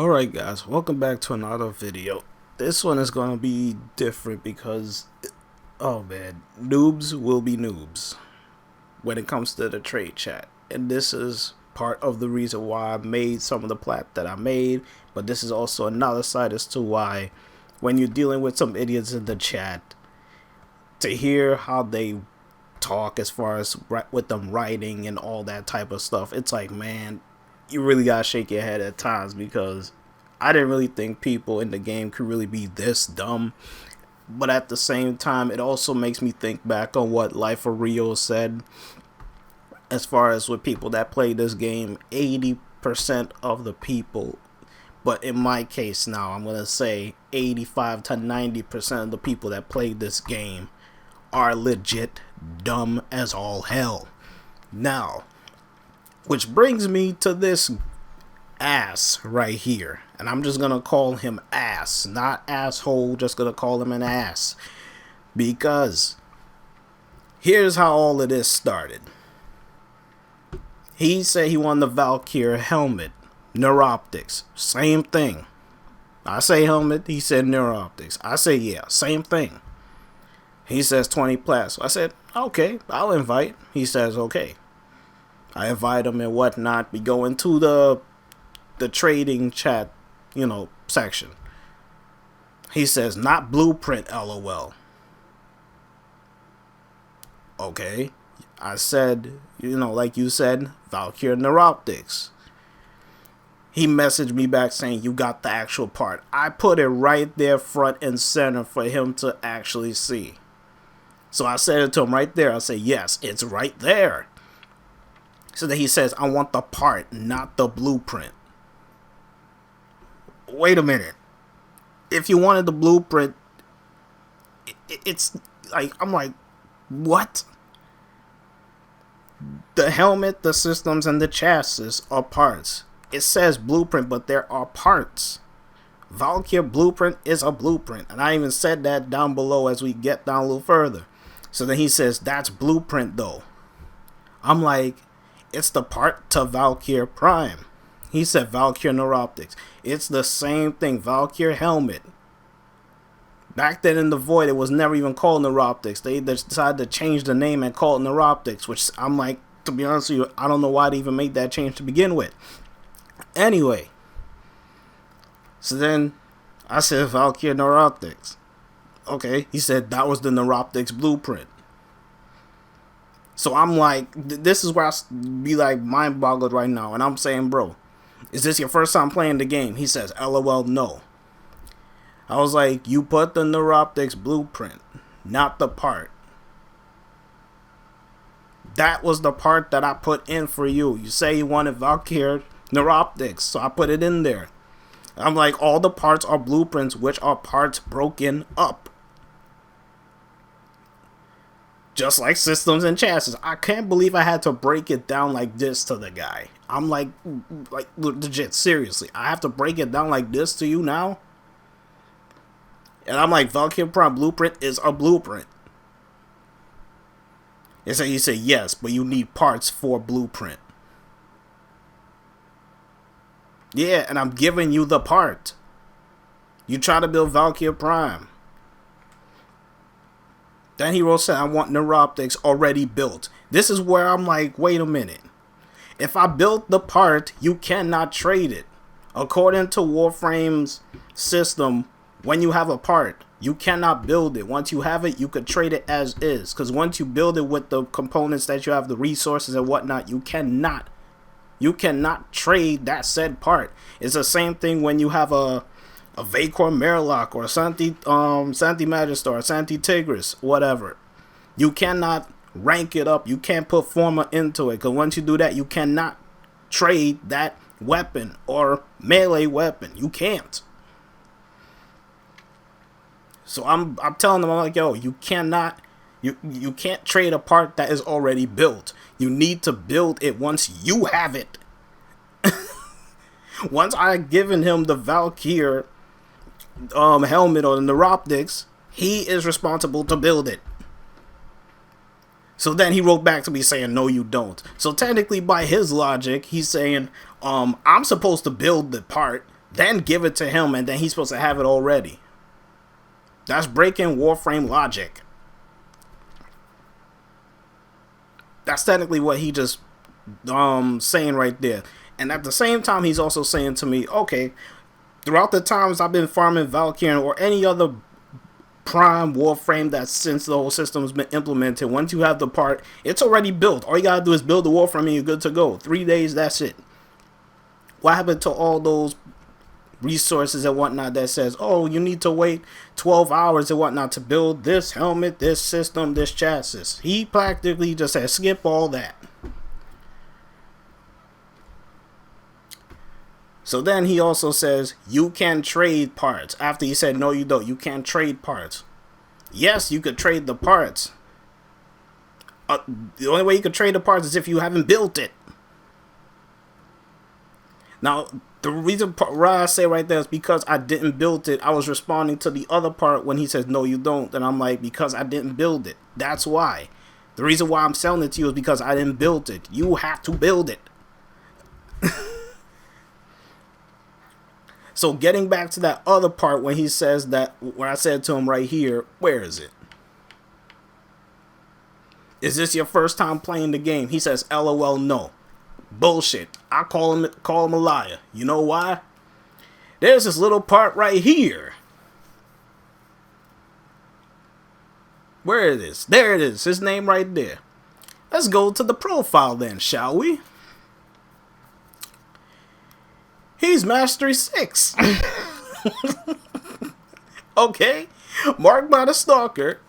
Alright guys, welcome back to another video. This one is going to be different because, oh man, noobs will be noobs when it comes to the trade chat. And this is part of the reason why I made some of the plat that I made, but this is also another side as to why when you're dealing with some idiots in the chat, to hear how they talk as far as with them writing and all that type of stuff, it's like, man, you really gotta shake your head at times, because I didn't really think people in the game could really be this dumb. But at the same time, it also makes me think back on what Life of Rio said as far as with people that play this game. 80% of the people, but in my case now, I'm gonna say 85 to 90% of the people that play this game are legit dumb as all hell. Now, which brings me to this ass right here. And I'm just gonna call him ass, not asshole, just gonna call him an ass. Because here's how all of this started. He said he won the Valkyr Helmet, Neuroptics, same thing. I say helmet, he said Neuroptics. I say yeah, same thing. He says 20 plats. I said, okay, I'll invite. He says, okay. I invite him and whatnot. We go into the trading chat, section. He says, not blueprint, lol. Okay. I said, like you said, Valkyr Neuroptics. He messaged me back saying, you got the actual part. I put it right there front and center for him to actually see. So I said it to him right there. I said, yes, it's right there. So then he says, I want the part, not the blueprint. Wait a minute. If you wanted the blueprint, it's like, I'm like, what? The helmet, the systems, and the chassis are parts. It says blueprint, but there are parts. Valkyr blueprint is a blueprint. And I even said that down below as we get down a little further. So then he says, that's blueprint though. I'm like, it's the part to Valkyr Prime. He said Valkyr Neuroptics. It's the same thing. Valkyr Helmet. Back then in the Void, it was never even called Neuroptics. They decided to change the name and call it Neuroptics, which I'm like, to be honest with you, I don't know why they even made that change to begin with. Anyway. So then I said Valkyr Neuroptics. Okay. He said that was the Neuroptics blueprint. So I'm like, this is where I be like mind boggled right now. And I'm saying, bro, is this your first time playing the game? He says, LOL, no. I was like, you put the Neuroptics blueprint, not the part. That was the part that I put in for you. You say you wanted Valkyr Neuroptics, so I put it in there. I'm like, all the parts are blueprints, which are parts broken up. Just like systems and chassis. I can't believe I had to break it down like this to the guy. I'm like legit, seriously. I have to break it down like this to you now? And I'm like, Valkyr Prime blueprint is a blueprint. And so he said, yes, but you need parts for blueprint. Yeah, and I'm giving you the part. You try to build Valkyr Prime. Then he said, I want Neuroptics already built. This is where I'm like, wait a minute. If I built the part, you cannot trade it. According to Warframe's system, when you have a part, you cannot build it. Once you have it, you could trade it as is. Because once you build it with the components that you have, the resources and whatnot, you cannot trade that said part. It's the same thing when you have a Valkyr Merlock or Santi Magister or Santi Tigris, whatever. You cannot rank it up. You can't put Forma into it, because once you do that, you cannot trade that weapon or melee weapon. You can't. So I'm telling them, I'm like, yo, you cannot, you can't trade a part that is already built. You need to build it once you have it. Once I've given him the Valkyr helmet or the Neuroptics, he is responsible to build it. So then he wrote back to me saying, no, you don't. So technically, by his logic, he's saying, I'm supposed to build the part. then give it to him, and then he's supposed to have it already. That's breaking Warframe logic. That's technically what he just saying right there. And at the same time, he's also saying to me, okay, throughout the times I've been farming Valkyr or any other Prime Warframe that since the whole system's been implemented, once you have the part, it's already built. All you gotta do is build the Warframe and you're good to go. 3 days, that's it. What happened to all those resources and whatnot that says, oh, you need to wait 12 hours and whatnot to build this helmet, this system, this chassis? He practically just said, skip all that. So then he also says, you can trade parts. After he said, no, you don't. You can't trade parts. Yes, you could trade the parts. The only way you could trade the parts is if you haven't built it. Now, the reason why I say right there is because I didn't build it. I was responding to the other part when he says, no, you don't. And I'm like, because I didn't build it. That's why. The reason why I'm selling it to you is because I didn't build it. You have to build it. So getting back to that other part when he says that, where I said to him right here, where is it? Is this your first time playing the game? He says, LOL, no. Bullshit. I call him a liar. You know why? There's this little part right here. Where it is? There it is. His name right there. Let's go to the profile then, shall we? He's Mastery 6. Okay. Marked by the Stalker.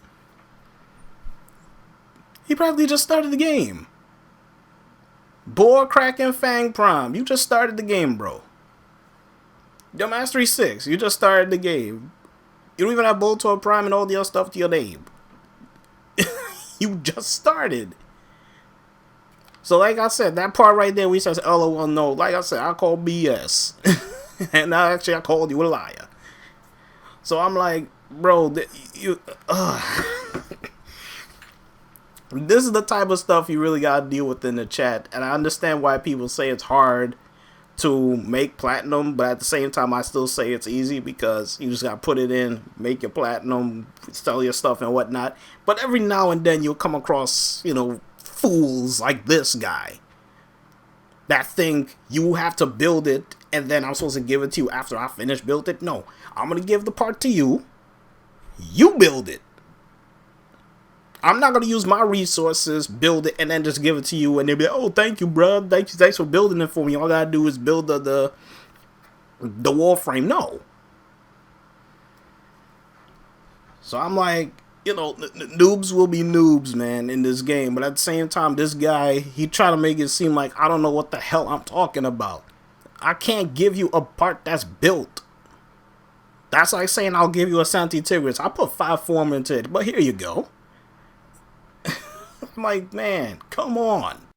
He probably just started the game. Boar Kraken Fang Prime. You just started the game, bro. Yo, Mastery 6. You just started the game. You don't even have Boltor Prime and all the other stuff to your name. You just started. So like I said, that part right there where he says, LOL, no. Like I said, I call BS. And I called you a liar. So I'm like, bro, this is the type of stuff you really gotta deal with in the chat. And I understand why people say it's hard to make platinum, but at the same time I still say it's easy because you just gotta put it in, make your platinum, sell your stuff and whatnot. But every now and then you'll come across, you know, fools like this guy that think you have to build it and then I'm supposed to give it to you after I finish build it. No, I'm gonna give the part to you. You build it. I'm not gonna use my resources, build it, and then just give it to you, and they'll be like, "Oh, thank you, bro. Thanks for building it for me. All I gotta do is build the Warframe." No. So I'm like, you know, noobs will be noobs, man, in this game. But at the same time, this guy, he try to make it seem like I don't know what the hell I'm talking about. I can't give you a part that's built. That's like saying I'll give you a Santi Tigris. I put 5 form into it, but here you go. I'm like, man, come on.